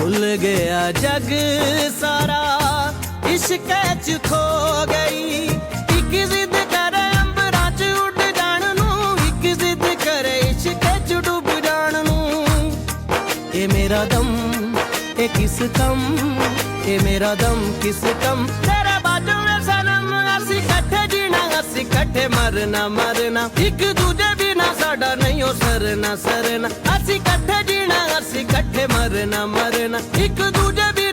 भुल गया जग सारा इश्क च खो गई। एक जिद करे अंबरां च उड़ जाण नूं, एक जिद करे इश्क च डुब जाण नूं। ये मेरा दम ये किस कम, ये मेरा दम किस कम। तेरे बाजू में सनम असी कट्ठे जीना असी कट्ठे मरना मरना। एक दूजे बिना साडा नहीं हो सरना सरना। असी कट्ठे जीना असी कट्ठे मरना मरना। एक दूजे